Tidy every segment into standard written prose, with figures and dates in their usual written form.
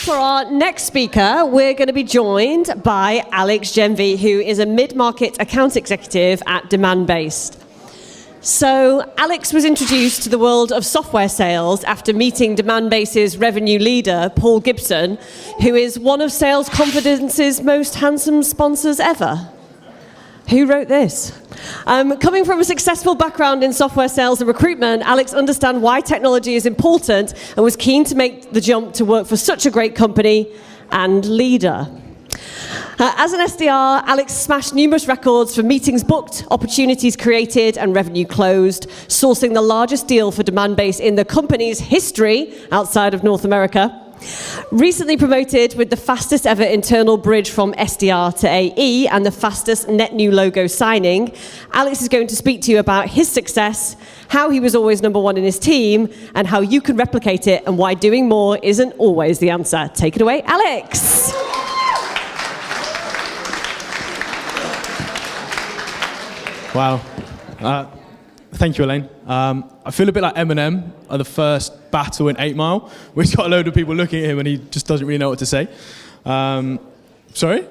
For our next speaker, we're going to be joined by Alex Jenvey, who is a mid-market account executive at Demandbase. So Alex was introduced to the world of software sales after meeting Demandbase's revenue leader, Paul Gibson, who is one of Sales Confidence's most handsome sponsors ever. Who wrote this? Coming from a successful background in software sales and recruitment, Alex understands why technology is important and was keen to make the jump to work for such a great company and leader. As an SDR, Alex smashed numerous records for meetings booked, opportunities created, and revenue closed, sourcing the largest deal for Demandbase in the company's history outside of North America. Recently promoted with the fastest ever internal bridge from SDR to AE and the fastest net new logo signing, Alex is going to speak to you about his success, how he was always number one in his team, and how you can replicate it, and why doing more isn't always the answer. Take it away, Alex. Wow. Thank you, Elaine. I feel a bit like Eminem at the first battle in 8 Mile, where he's got a load of people looking at him and he just doesn't really know what to say. Sorry?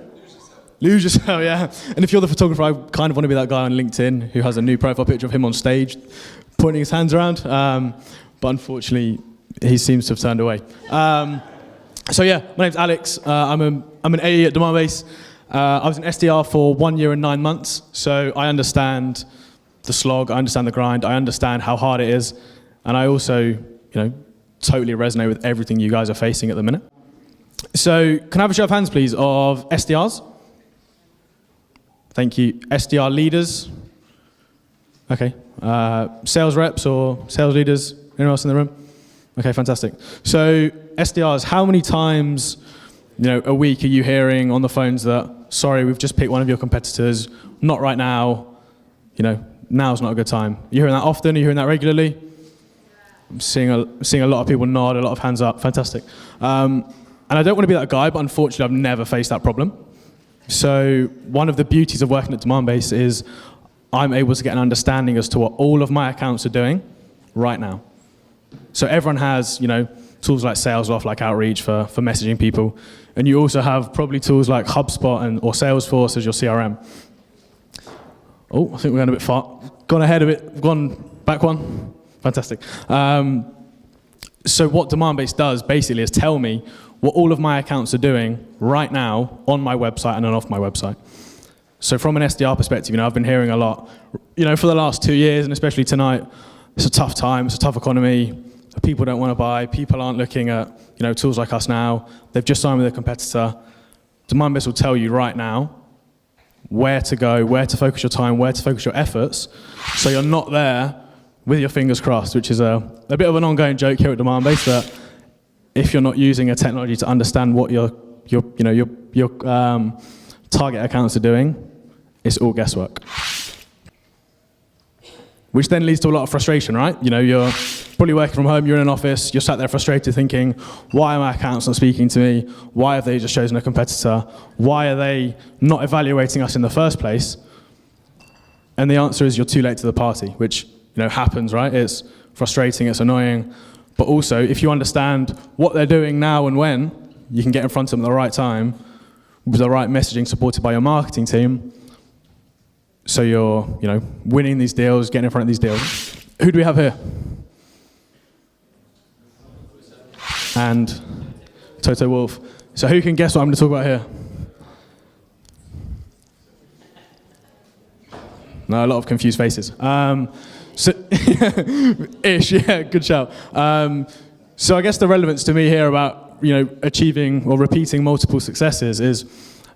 Lose yourself, yeah. And if you're the photographer, I kind of want to be that guy on LinkedIn who has a new profile picture of him on stage, pointing his hands around. But unfortunately, he seems to have turned away. So yeah, my name's Alex. I'm an AE at Demandbase. I was an SDR for 1 year and 9 months, so I understand the slog, I understand the grind, I understand how hard it is, and I also, totally resonate with everything you guys are facing at the minute. So, can I have a show of hands, please, of SDRs? Thank you. SDR leaders? Okay. Sales reps or sales leaders? Anyone else in the room? Okay, fantastic. So, SDRs, how many times a week are you hearing on the phones that, sorry, we've just picked one of your competitors, not right now, now's not a good time? Are you hearing that often? Are you hearing that regularly? I'm seeing a lot of people nod, a lot of hands up, fantastic. And I don't want to be that guy, but unfortunately I've never faced that problem. So one of the beauties of working at Demandbase is I'm able to get an understanding as to what all of my accounts are doing right now. So everyone has, tools like SalesLoft, like Outreach for messaging people. And you also have probably tools like HubSpot or Salesforce as your CRM. Oh, I think we're going a bit far. Gone ahead a bit, gone back one. Fantastic. So what Demandbase does basically is tell me what all of my accounts are doing right now on my website and off my website. So from an SDR perspective, I've been hearing a lot, for the last 2 years, and especially tonight, it's a tough time, it's a tough economy. People don't want to buy. People aren't looking at tools like us now. They've just signed with a competitor. Demandbase will tell you right now where to go, where to focus your time, where to focus your efforts, so you're not there with your fingers crossed, which is a bit of an ongoing joke here at Demandbase, that if you're not using a technology to understand what your target accounts are doing, it's all guesswork. Which then leads to a lot of frustration, right? You're probably working from home, you're in an office, you're sat there frustrated thinking, why are my accounts not speaking to me? Why have they just chosen a competitor? Why are they not evaluating us in the first place? And the answer is you're too late to the party, which happens, right? It's frustrating, it's annoying. But also, if you understand what they're doing now and when, you can get in front of them at the right time with the right messaging supported by your marketing team. So you're, winning these deals, getting in front of these deals. Who do we have here? And Toto Wolff. So who can guess what I'm going to talk about here? No, a lot of confused faces. Ish, yeah, good shout. So I guess the relevance to me here about, achieving or repeating multiple successes is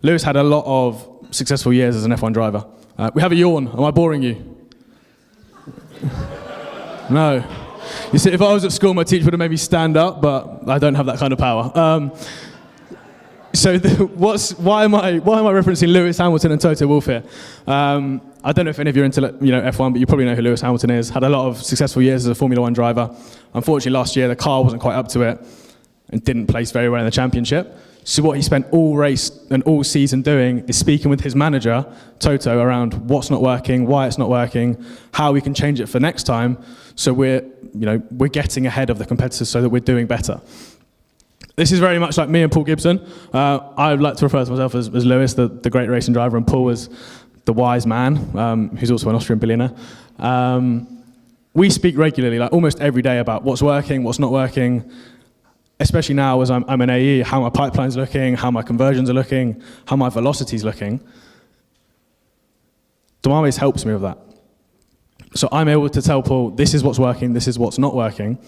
Lewis had a lot of successful years as an F1 driver. We have a yawn. Am I boring you? No. You see, if I was at school, my teacher would have made me stand up, but I don't have that kind of power. Why am I referencing Lewis Hamilton and Toto Wolff here? I don't know if any of you are into F1, but you probably know who Lewis Hamilton is. Had a lot of successful years as a Formula One driver. Unfortunately, last year the car wasn't quite up to it and didn't place very well in the championship. So what he spent all race and all season doing is speaking with his manager, Toto, around what's not working, why it's not working, how we can change it for next time, so we're getting ahead of the competitors so that we're doing better. This is very much like me and Paul Gibson. I would like to refer to myself as Lewis, the great racing driver, and Paul as the wise man, who's also an Austrian billionaire. We speak regularly, like almost every day, about what's working, what's not working, especially now as I'm an AE, how my pipeline's looking, how my conversions are looking, how my velocity's looking. Demandbase helps me with that. So I'm able to tell Paul, this is what's working, this is what's not working.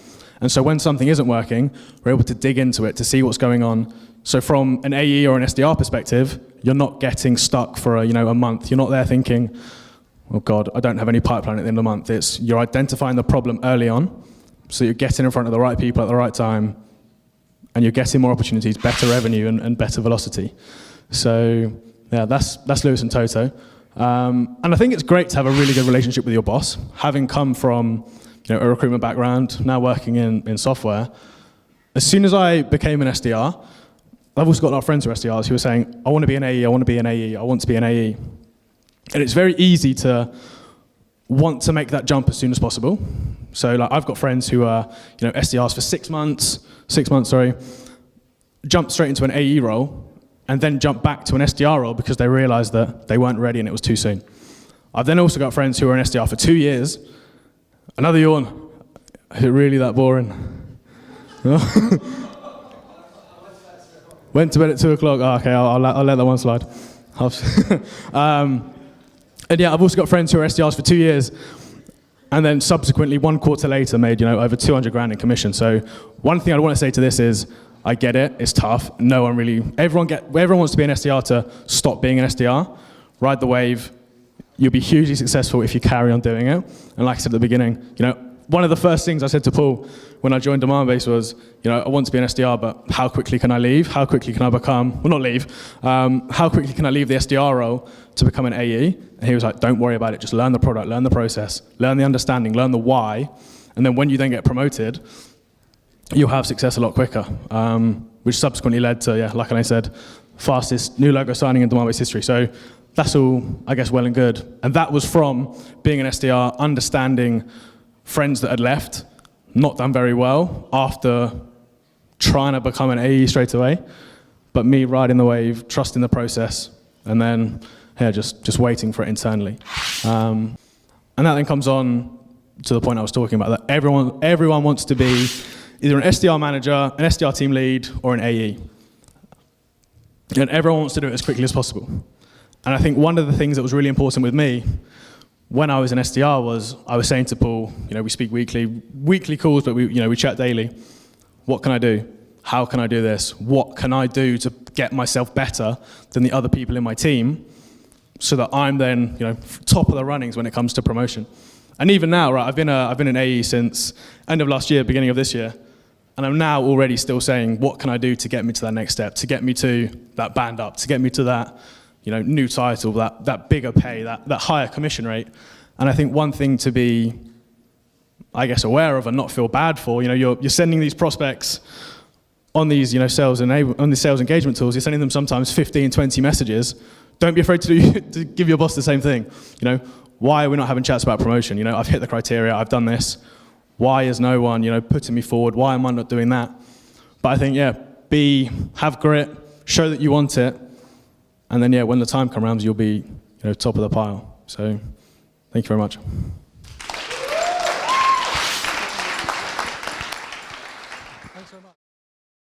And so when something isn't working, we're able to dig into it to see what's going on. So from an AE or an SDR perspective, you're not getting stuck for a month. You're not there thinking, oh God, I don't have any pipeline at the end of the month. It's you're identifying the problem early on, so you're getting in front of the right people at the right time, and you're getting more opportunities, better revenue, and better velocity. So yeah, that's Lewis and Toto. And I think it's great to have a really good relationship with your boss. Having come from a recruitment background, now working in software, as soon as I became an SDR, I've also got a lot of friends who are SDRs who were saying, I want to be an AE, I want to be an AE, I want to be an AE. And it's very easy to want to make that jump as soon as possible. So like I've got friends who are SDRs for 6 months, jump straight into an AE role, and then jump back to an SDR role because they realized that they weren't ready and it was too soon. I've then also got friends who are an SDR for 2 years. Another yawn. Is it really that boring? Went to bed at 2 o'clock. Oh, okay, I'll let that one slide. And yeah, I've also got friends who are SDRs for 2 years, and then subsequently 1 quarter later made over 200 grand in commission. So one thing I want to say to this is, I get it, it's tough. Everyone wants to be an SDR to stop being an SDR. Ride the wave. You'll be hugely successful if you carry on doing it. And like I said at the beginning, one of the first things I said to Paul when I joined Demandbase was, I want to be an SDR, but how quickly can I leave? How quickly can I become, well, not leave, how quickly can I leave the SDR role to become an AE? And he was like, don't worry about it, just learn the product, learn the process, learn the understanding, learn the why, and then when you then get promoted, you'll have success a lot quicker, which subsequently led to, like I said, fastest new logo signing in Demandbase history. So that's all, I guess, well and good. And that was from being an SDR, understanding friends that had left, not done very well, after trying to become an AE straight away, but me riding the wave, trusting the process, and then just waiting for it internally. And that then comes on to the point I was talking about, that everyone wants to be either an SDR manager, an SDR team lead, or an AE. And everyone wants to do it as quickly as possible. And I think one of the things that was really important with me when I was an SDR was I was saying to Paul, we speak weekly calls, but we chat daily. What can I do? How can I do this? What can I do to get myself better than the other people in my team so that I'm then, top of the runnings when it comes to promotion? And even now, right, I've been an AE since end of last year, beginning of this year, and I'm now already still saying, what can I do to get me to that next step, to get me to that band up, to get me to that new title, that bigger pay, that higher commission rate. And I think one thing to be, I guess, aware of and not feel bad for, you're sending these prospects on these, sales engagement tools, you're sending them sometimes 15, 20 messages. Don't be afraid to give your boss the same thing. Why are we not having chats about promotion? I've hit the criteria, I've done this. Why is no one, putting me forward? Why am I not doing that? But I think, have grit, show that you want it, and then, when the time comes around, you'll be, top of the pile. So, thank you very much.